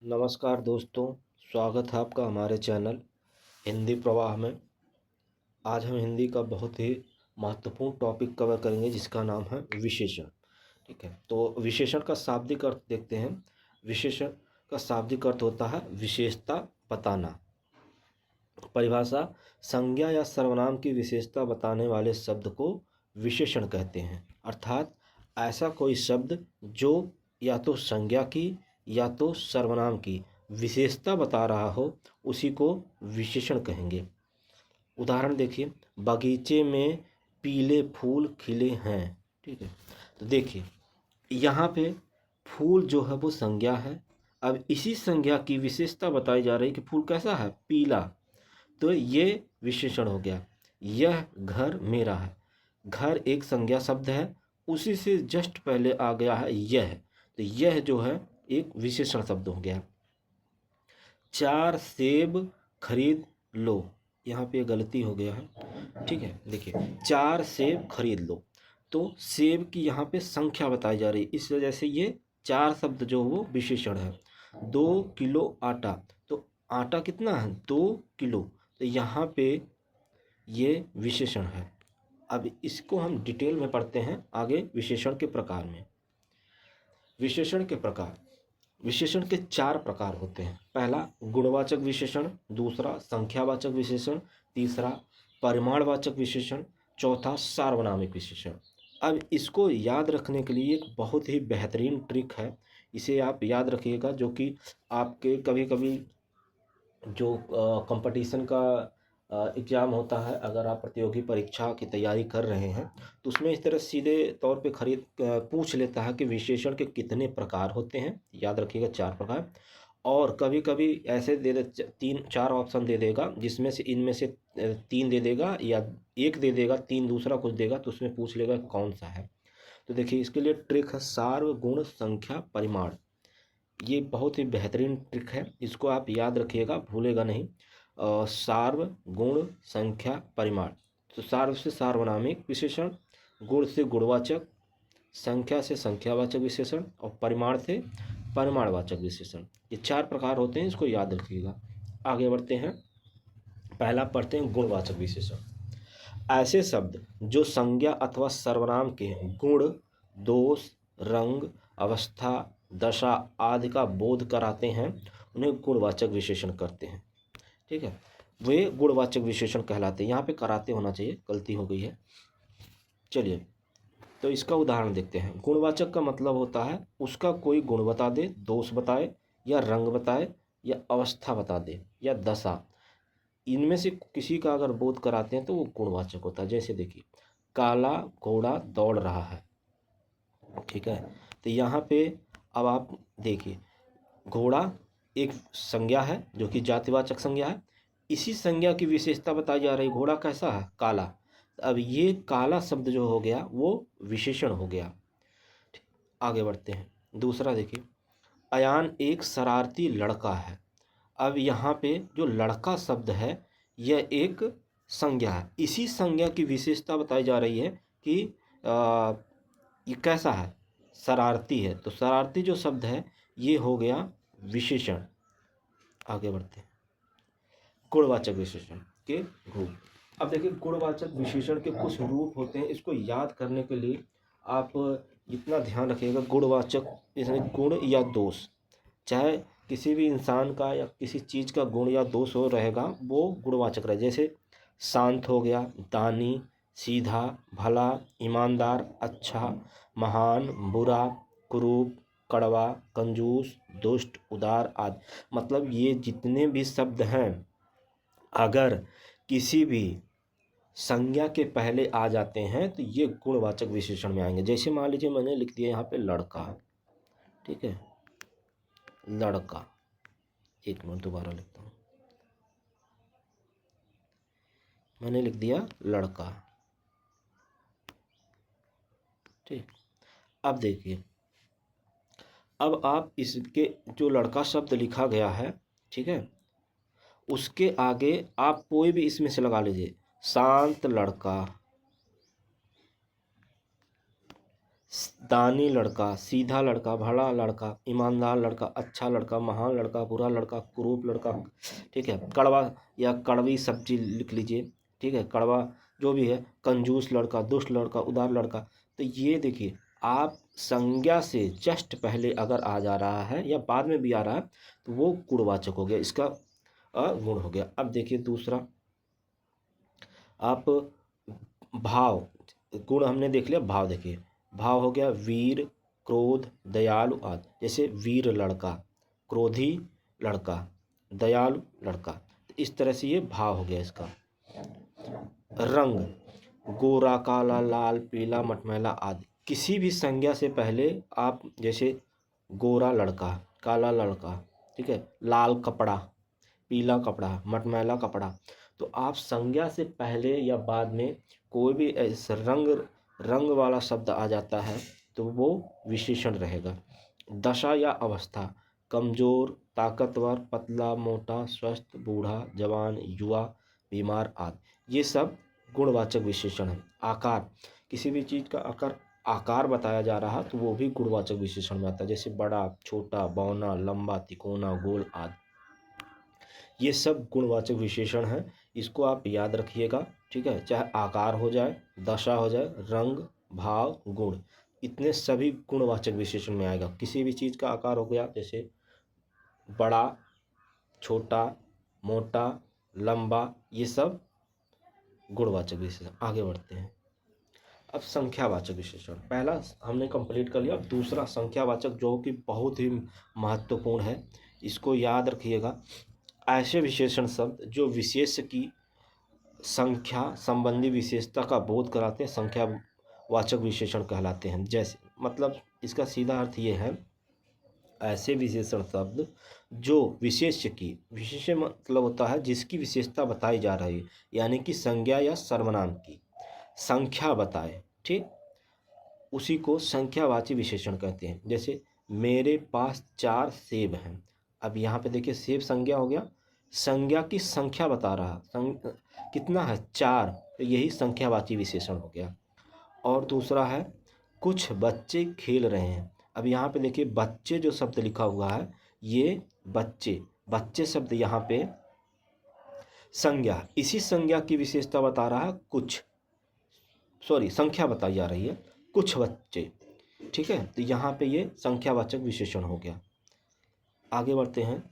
नमस्कार दोस्तों, स्वागत है आपका हमारे चैनल हिंदी प्रवाह में। आज हम हिंदी का बहुत ही महत्वपूर्ण टॉपिक कवर करेंगे जिसका नाम है विशेषण। ठीक है, तो विशेषण का शाब्दिक अर्थ देखते हैं। विशेषण का शाब्दिक अर्थ होता है विशेषता बताना। परिभाषा: संज्ञा या सर्वनाम की विशेषता बताने वाले शब्द को विशेषण कहते हैं। अर्थात ऐसा कोई शब्द जो या तो संज्ञा की या तो सर्वनाम की विशेषता बता रहा हो उसी को विशेषण कहेंगे। उदाहरण देखिए, बगीचे में पीले फूल खिले हैं। ठीक है, तो देखिए यहाँ पे फूल जो है वो संज्ञा है। अब इसी संज्ञा की विशेषता बताई जा रही है कि फूल कैसा है, पीला। तो ये विशेषण हो गया। यह घर मेरा है। घर एक संज्ञा शब्द है, उसी से जस्ट पहले आ गया है यह, तो यह जो है एक विशेषण शब्द हो गया। 4 सेब खरीद लो, यहाँ पे गलती हो गया है। ठीक है, देखिए 4 सेब खरीद लो, तो सेब की यहाँ पे संख्या बताई जा रही है, इस वजह से ये 4 शब्द जो वो विशेषण है। 2 किलो आटा, तो आटा कितना है, 2 किलो, तो यहाँ पे ये विशेषण है। अब इसको हम डिटेल में पढ़ते हैं आगे विशेषण के प्रकार में। विशेषण के प्रकार: विशेषण के 4 प्रकार होते हैं। पहला गुणवाचक विशेषण, दूसरा संख्यावाचक विशेषण, तीसरा परिमाणवाचक विशेषण, चौथा सार्वनामिक विशेषण। अब इसको याद रखने के लिए एक बहुत ही बेहतरीन ट्रिक है, इसे आप याद रखिएगा, जो कि आपके कभी कभी जो कंपटीशन का एग्ज़ाम होता है, अगर आप प्रतियोगी परीक्षा की तैयारी कर रहे हैं तो उसमें इस तरह सीधे तौर पे पूछ लेता है कि विशेषण के कितने प्रकार होते हैं। याद रखिएगा 4 प्रकार। और कभी कभी ऐसे दे दे 3-4 ऑप्शन दे देगा, जिसमें से इनमें से 3 दे देगा या 1 दे देगा, 3 दूसरा कुछ देगा, तो उसमें पूछ लेगा कौन सा है। तो देखिए इसके लिए ट्रिक है सार्व गुण संख्या परिमाण। ये बहुत ही बेहतरीन ट्रिक है, इसको आप याद रखिएगा, भूलेगा नहीं। सार्व गुण संख्या परिमाण, तो सार्व से सार्वनामिक विशेषण, गुण से गुणवाचक, संख्या से संख्यावाचक विशेषण और परिमाण से परिमाणवाचक विशेषण। ये 4 प्रकार होते हैं, इसको याद रखिएगा। आगे बढ़ते हैं, पहला पढ़ते हैं गुणवाचक विशेषण। ऐसे शब्द जो संज्ञा अथवा सर्वनाम के गुण, दोष, रंग, अवस्था, दशा आदि का बोध कराते हैं उन्हें गुणवाचक विशेषण कहते हैं। ठीक है, वे गुणवाचक विशेषण कहलाते हैं। यहाँ पे कराते होना चाहिए, गलती हो गई है। चलिए, तो इसका उदाहरण देखते हैं। गुणवाचक का मतलब होता है उसका कोई गुण बता दे, दोष बताए, या रंग बताए, या अवस्था बता दे, या दशा, इनमें से किसी का अगर बोध कराते हैं तो वो गुणवाचक होता है। जैसे देखिए, काला घोड़ा दौड़ रहा है। ठीक है, तो यहाँ पे अब आप देखिए, घोड़ा एक संज्ञा है जो कि जातिवाचक संज्ञा है। इसी संज्ञा की विशेषता बताई जा रही, घोड़ा कैसा है, काला। अब ये काला शब्द जो हो गया वो विशेषण हो गया। आगे बढ़ते हैं, दूसरा देखिए, अयान एक शरारती लड़का है। अब यहाँ पे जो लड़का शब्द है यह एक संज्ञा है, इसी संज्ञा की विशेषता बताई जा रही है कि ये कैसा है, शरारती है। तो शरारती जो शब्द है ये हो गया विशेषण। आगे बढ़ते हैं, गुणवाचक विशेषण के रूप। अब देखिए गुणवाचक विशेषण के कुछ रूप होते हैं, इसको याद करने के लिए आप इतना ध्यान रखिएगा, गुणवाचक इसमें गुण या दोष, चाहे किसी भी इंसान का या किसी चीज़ का गुण या दोष हो रहेगा वो गुणवाचक रहे। जैसे शांत हो गया, दानी, सीधा, भला, ईमानदार, अच्छा, महान, बुरा, कुरूप, कड़वा, कंजूस, दुष्ट, उदार आदि। मतलब ये जितने भी शब्द हैं अगर किसी भी संज्ञा के पहले आ जाते हैं तो ये गुणवाचक विशेषण में आएंगे। जैसे मान लीजिए मैंने लिख दिया यहाँ पे लड़का। ठीक है, लड़का, एक मिनट दोबारा लिखता हूँ, मैंने लिख दिया लड़का। ठीक, अब देखिए, अब आप इसके जो लड़का शब्द लिखा गया है, ठीक है, उसके आगे आप कोई भी इसमें से लगा लीजिए, शांत लड़का, दानी लड़का, सीधा लड़का, भला लड़का, ईमानदार लड़का, अच्छा लड़का, महान लड़का, बुरा लड़का, कुरूप लड़का, ठीक है। कड़वा या कड़वी सब्जी लिख लीजिए, ठीक है, कड़वा जो भी है, कंजूस लड़का, दुष्ट लड़का, उदार लड़का। तो ये देखिए, आप संज्ञा से जस्ट पहले अगर आ जा रहा है या बाद में भी आ रहा है तो वो गुणवाचक हो गया, इसका गुण हो गया। अब देखिए दूसरा, आप भाव, गुण हमने देख लिया, भाव देखिए, भाव हो गया वीर, क्रोध, दयालु आदि। जैसे वीर लड़का, क्रोधी लड़का, दयालु लड़का, तो इस तरह से ये भाव हो गया इसका। रंग, गोरा, काला, लाल, पीला, मटमैला आदि। किसी भी संज्ञा से पहले आप जैसे गोरा लड़का, काला लड़का, ठीक है, लाल कपड़ा, पीला कपड़ा, मटमैला कपड़ा, तो आप संज्ञा से पहले या बाद में कोई भी ऐसा रंग वाला शब्द आ जाता है तो वो विशेषण रहेगा। दशा या अवस्था, कमजोर, ताकतवर, पतला, मोटा, स्वस्थ, बूढ़ा, जवान, युवा, बीमार आदि, ये सब गुणवाचक विशेषण है। आकार, किसी भी चीज़ का आकार बताया जा रहा तो वो भी गुणवाचक विशेषण में आता है। जैसे बड़ा, छोटा, बौना, लंबा, तिकोना, गोल आदि, ये सब गुणवाचक विशेषण हैं। इसको आप याद रखिएगा, ठीक है। चाहे आकार हो जाए, दशा हो जाए, रंग, भाव, गुण, इतने सभी गुणवाचक विशेषण में आएगा। किसी भी चीज़ का आकार हो गया, जैसे बड़ा, छोटा, मोटा, लंबा, ये सब गुणवाचक विशेषण। आगे बढ़ते हैं। अब संख्यावाचक विशेषण, पहला हमने कंप्लीट कर लिया। अब दूसरा संख्यावाचक, जो कि बहुत ही महत्वपूर्ण है, इसको याद रखिएगा। ऐसे विशेषण शब्द जो विशेष की संख्या संबंधी विशेषता का बोध कराते हैं संख्यावाचक विशेषण कहलाते हैं। जैसे, मतलब इसका सीधा अर्थ ये है, ऐसे विशेषण शब्द जो विशेष मतलब होता है जिसकी विशेषता बताई जा रही है, यानी कि संज्ञा या सर्वनाम की संख्या बताए, ठीक, उसी को संख्यावाची विशेषण कहते हैं। जैसे मेरे पास 4 सेब हैं। अब यहाँ पे देखिए, सेब संज्ञा हो गया, संज्ञा की संख्या बता रहा, कितना है, 4, तो यही संख्यावाची विशेषण हो गया। और दूसरा है, कुछ बच्चे खेल रहे हैं। अब यहाँ पे देखिए, बच्चे जो शब्द लिखा हुआ है, ये बच्चे शब्द यहाँ पे संज्ञा, इसी संज्ञा की विशेषता बता रहा है, संख्या बताई जा रही है, कुछ बच्चे, ठीक है। तो यहाँ पे ये संख्यावाचक विशेषण हो गया। आगे बढ़ते हैं।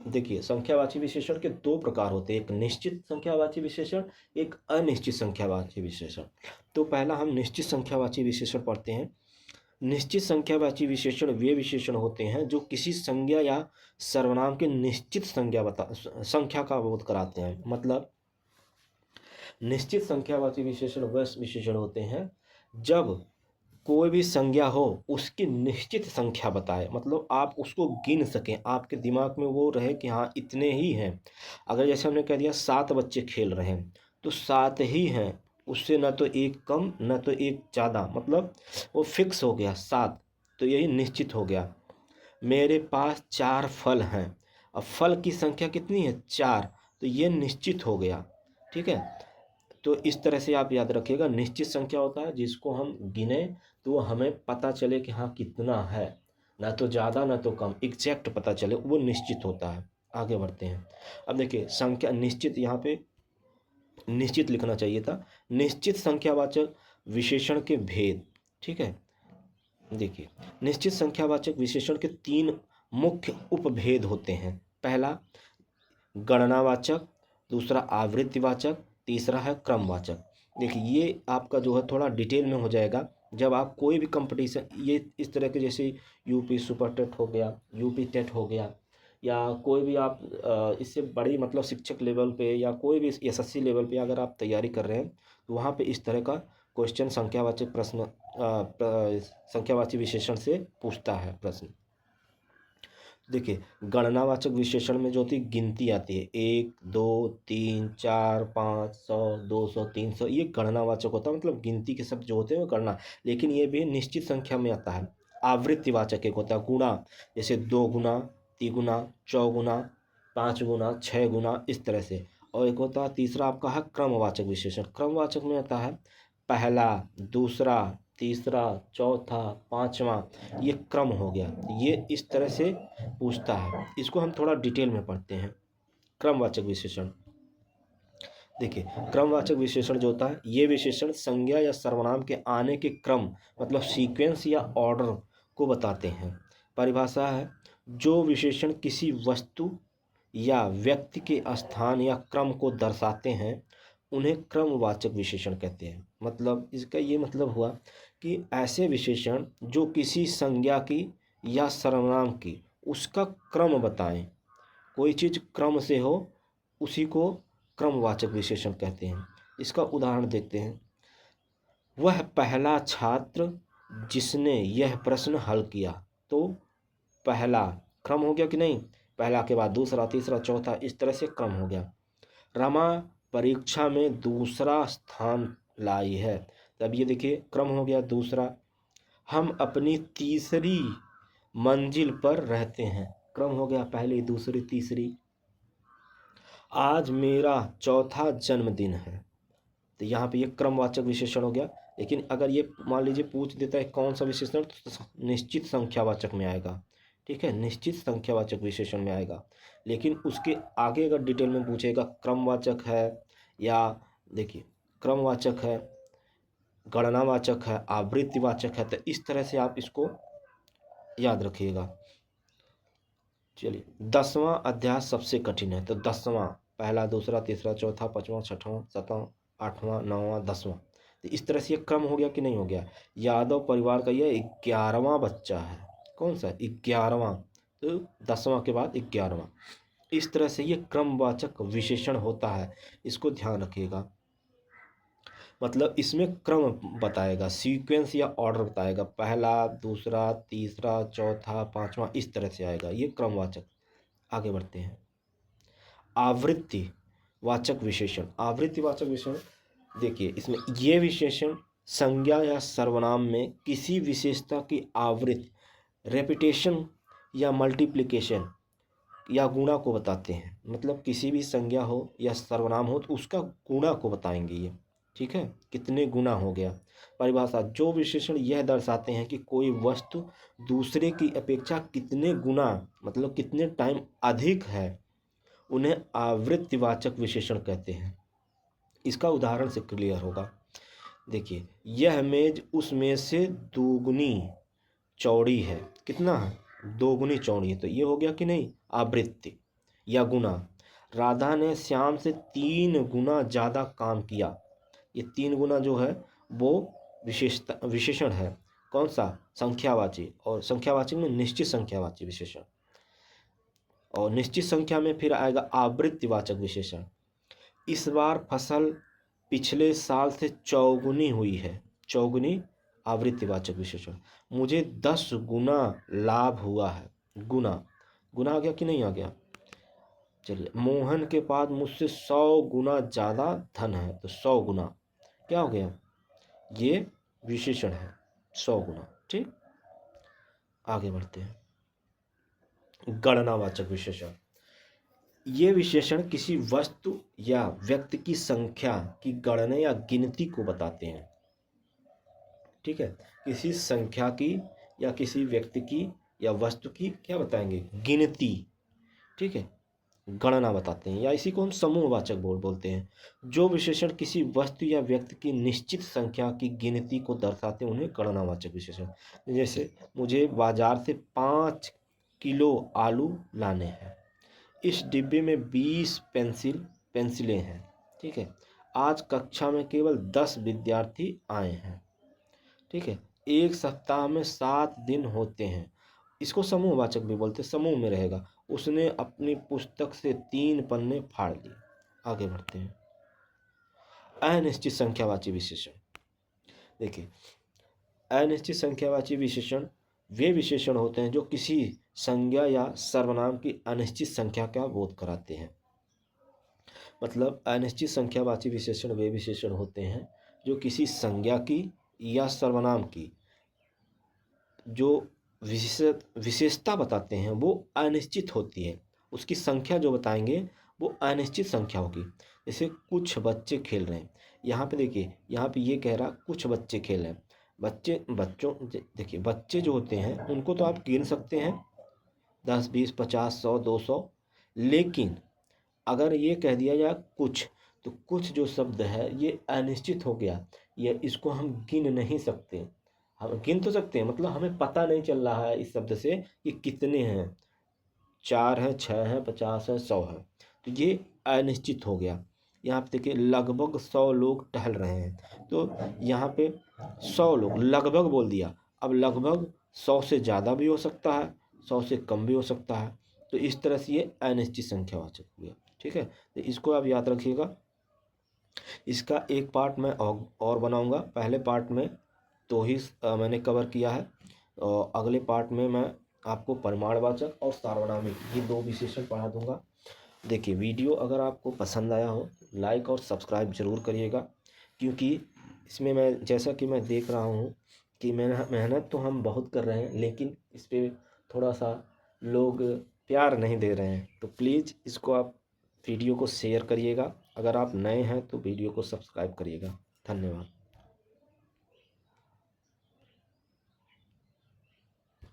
देखिए, संख्यावाची विशेषण के 2 प्रकार होते हैं, एक निश्चित संख्यावाची विशेषण, एक अनिश्चित संख्यावाची विशेषण। तो पहला हम निश्चित संख्यावाची विशेषण पढ़ते हैं। निश्चित संख्यावाची विशेषण वे विशेषण होते हैं जो किसी संज्ञा या सर्वनाम के निश्चित संख्या का बोध कराते हैं। मतलब निश्चित संख्यावाची विशेषण वह विशेषण होते हैं जब कोई भी संज्ञा हो उसकी निश्चित संख्या बताए, मतलब आप उसको गिन सकें, आपके दिमाग में वो रहे कि हाँ इतने ही हैं। अगर जैसे हमने कह दिया 7 बच्चे खेल रहे हैं, तो 7 ही हैं, उससे न तो एक कम न तो एक ज़्यादा, मतलब वो फिक्स हो गया 7, तो यही निश्चित हो गया। मेरे पास 4 फल हैं, अब फल की संख्या कितनी है, 4, तो ये निश्चित हो गया, ठीक है। तो इस तरह से आप याद रखिएगा, निश्चित संख्या होता है जिसको हम गिने तो हमें पता चले कि हाँ कितना है, ना तो ज़्यादा ना तो कम, एग्जैक्ट पता चले, वो निश्चित होता है। आगे बढ़ते हैं। अब देखिए, संख्या निश्चित, यहाँ पे निश्चित लिखना चाहिए था। निश्चित संख्यावाचक विशेषण के भेद, ठीक है। देखिए, निश्चित संख्यावाचक विशेषण के 3 मुख्य उपभेद होते हैं। पहला गणनावाचक, दूसरा आवृत्तिवाचक, तीसरा है क्रमवाचक। देखिए, ये आपका जो है थोड़ा डिटेल में हो जाएगा जब आप कोई भी कंपटीशन, ये इस तरह के, जैसे यूपी सुपर टेट हो गया, यूपी टेट हो गया, या कोई भी आप इससे बड़ी मतलब शिक्षक लेवल पे या कोई भी एसएससी लेवल पे अगर आप तैयारी कर रहे हैं तो वहाँ पे इस तरह का क्वेश्चन संख्यावाचक प्रश्न संख्यावाची विशेषण से पूछता है प्रश्न। देखिए, गणनावाचक विशेषण में जो होती है गिनती आती है, 1 2 3 4 5 100 200 300, ये गणनावाचक होता है, मतलब गिनती के शब्द जो होते हैं वो गणना, लेकिन ये भी निश्चित संख्या में आता है। आवृत्तिवाचक एक होता है गुणा, जैसे 2 गुना, 3 गुना, 4 गुना, 5 गुना, 6 गुना, इस तरह से। और एक होता है तीसरा आपका है क्रमवाचक विशेषण। क्रमवाचक में आता है पहला, दूसरा, तीसरा, चौथा, पांचवा, ये क्रम हो गया। ये इस तरह से पूछता है। इसको हम थोड़ा डिटेल में पढ़ते हैं। क्रमवाचक विशेषण। देखिए, क्रमवाचक विशेषण जो होता है, ये विशेषण संज्ञा या सर्वनाम के आने के क्रम मतलब सीक्वेंस या ऑर्डर को बताते हैं। परिभाषा है, जो विशेषण किसी वस्तु या व्यक्ति के स्थान या क्रम को दर्शाते हैं उन्हें क्रमवाचक विशेषण कहते हैं। मतलब इसका ये मतलब हुआ कि ऐसे विशेषण जो किसी संज्ञा की या सर्वनाम की उसका क्रम बताएं, कोई चीज़ क्रम से हो, उसी को क्रमवाचक विशेषण कहते हैं। इसका उदाहरण देखते हैं। वह पहला छात्र जिसने यह प्रश्न हल किया। तो पहला क्रम हो गया कि नहीं, पहला के बाद दूसरा, तीसरा, चौथा, इस तरह से क्रम हो गया। रमा परीक्षा में दूसरा स्थान लाई है, तब ये देखिए क्रम हो गया दूसरा। हम अपनी तीसरी मंजिल पर रहते हैं, क्रम हो गया पहली, दूसरी, तीसरी। आज मेरा चौथा जन्मदिन है, तो यहाँ पे ये क्रमवाचक विशेषण हो गया। लेकिन अगर ये मान लीजिए पूछ देता है कौन सा विशेषण, तो निश्चित संख्यावाचक में आएगा। ठीक है, निश्चित संख्यावाचक विशेषण में आएगा। लेकिन उसके आगे अगर डिटेल में पूछेगा क्रमवाचक है या देखिए क्रमवाचक है, गणनावाचक है, आवृत्तिवाचक है, तो इस तरह से आप इसको याद रखिएगा। चलिए, 10वां अध्याय सबसे कठिन है। तो 10वां, पहला, दूसरा, तीसरा, चौथा, पाँचवां, छठवां, सातवां, आठवां, नौवां, 10वां, तो इस तरह से ये क्रम हो गया कि नहीं हो गया। यादव परिवार का यह 11वां बच्चा है। कौन सा? 11वां। तो 10वां के बाद 11वां। इस तरह से ये क्रमवाचक विशेषण होता है, इसको ध्यान रखिएगा। मतलब इसमें क्रम बताएगा, सीक्वेंस या ऑर्डर बताएगा, पहला, दूसरा, तीसरा, चौथा, पांचवा, इस तरह से आएगा ये क्रमवाचक। आगे बढ़ते हैं। आवृत्तिवाचक विशेषण। आवृत्तिवाचक विशेषण देखिए, इसमें ये विशेषण संज्ञा या सर्वनाम में किसी विशेषता की आवृत्ति, रेपिटेशन या मल्टीप्लिकेशन या गुणा को बताते हैं। मतलब किसी भी संज्ञा हो या सर्वनाम हो तो उसका गुणा को बताएंगे ये। ठीक है, कितने गुना हो गया। परिभाषा, जो विशेषण यह दर्शाते हैं कि कोई वस्तु दूसरे की अपेक्षा कितने गुना मतलब कितने टाइम अधिक है, उन्हें आवृत्तिवाचक विशेषण कहते हैं। इसका उदाहरण से क्लियर होगा। देखिए, यह मेज उस मेज से दोगुनी चौड़ी है। कितना है? दोगुनी चौड़ी है, तो ये हो गया कि नहीं, आवृत्ति या गुना। राधा ने श्याम से 3 गुना ज़्यादा काम किया। ये 3 गुना जो है वो विशेषण है। कौन सा? संख्यावाची। और संख्यावाची में निश्चित संख्यावाची विशेषण, और निश्चित संख्या में फिर आएगा आवृत्तिवाचक विशेषण। इस बार फसल पिछले साल से चौगुनी हुई है। चौगुनी आवृत्तिवाचक विशेषण। मुझे 10 गुना लाभ हुआ है। गुना, गुना आ गया कि नहीं आ गया। चलिए, मोहन के पास मुझसे 100 गुना ज़्यादा धन है, तो 100 गुना क्या हो गया, ये विशेषण है 100 गुना। ठीक, आगे बढ़ते हैं। गणनावाचक विशेषण। ये विशेषण किसी वस्तु या व्यक्ति की संख्या की गणना या गिनती को बताते हैं। ठीक है, किसी संख्या की या किसी व्यक्ति की या वस्तु की क्या बताएंगे, गिनती। ठीक है, गणना बताते हैं, या इसी को हम समूहवाचक बोलते हैं। जो विशेषण किसी वस्तु या व्यक्ति की निश्चित संख्या की गिनती को दर्शाते हैं उन्हें गणनावाचक विशेषण। जैसे मुझे बाजार से 5 किलो आलू लाने हैं। इस डिब्बे में 20 पेंसिलें हैं। ठीक है, आज कक्षा में केवल 10 विद्यार्थी आए हैं। ठीक है, एक सप्ताह में 7 दिन होते हैं। इसको समूहवाचक भी बोलते हैं, समूह में रहेगा। उसने अपनी पुस्तक से 3 पन्ने फाड़ लिए। आगे बढ़ते हैं। अनिश्चित संख्यावाची विशेषण। देखिए, अनिश्चित संख्यावाची विशेषण वे विशेषण होते हैं जो किसी संज्ञा या सर्वनाम की अनिश्चित संख्या का बोध कराते हैं। मतलब अनिश्चित संख्यावाची विशेषण वे विशेषण होते हैं जो किसी संज्ञा की या सर्वनाम की जो विशेषता बताते हैं वो अनिश्चित होती है। उसकी संख्या जो बताएंगे वो अनिश्चित संख्या होगी। जैसे कुछ बच्चे खेल रहे हैं, यहाँ पे देखिए, यहाँ पे ये कह रहा कुछ बच्चे खेल रहे हैं। देखिए बच्चे जो होते हैं उनको तो आप गिन सकते हैं 10, 20, 50, 100, 200। लेकिन अगर ये कह दिया जाए कुछ, तो कुछ जो शब्द है ये अनिश्चित हो गया, ये इसको हम गिन नहीं सकते। हम गिन तो सकते हैं, मतलब हमें पता नहीं चल रहा है इस शब्द से कि कितने हैं, 4 हैं, 6 हैं, 50 है, 100 है, तो ये अनिश्चित हो गया। यहाँ पे देखिए लगभग 100 लोग टहल रहे हैं, तो यहाँ पे 100 लोग लगभग बोल दिया। अब लगभग 100 से ज़्यादा भी हो सकता है, 100 से कम भी हो सकता है, तो इस तरह से ये अनिश्चित संख्यावाचक हो गया। ठीक है, तो इसको आप याद रखिएगा। इसका एक पार्ट मैं और बनाऊंगा। पहले पार्ट में तो ही मैंने कवर किया है, और अगले पार्ट में मैं आपको परिमाणवाचक और सार्वनामिक ये 2 विशेषण पढ़ा दूंगा। देखिए वीडियो अगर आपको पसंद आया हो, लाइक और सब्सक्राइब ज़रूर करिएगा, क्योंकि इसमें मैं जैसा कि मैं देख रहा हूँ कि मेहनत तो हम बहुत कर रहे हैं, लेकिन इस पर थोड़ा सा लोग प्यार नहीं दे रहे हैं। तो प्लीज़ इसको आप वीडियो को शेयर करिएगा। अगर आप नए हैं तो वीडियो को सब्सक्राइब करिएगा। धन्यवाद।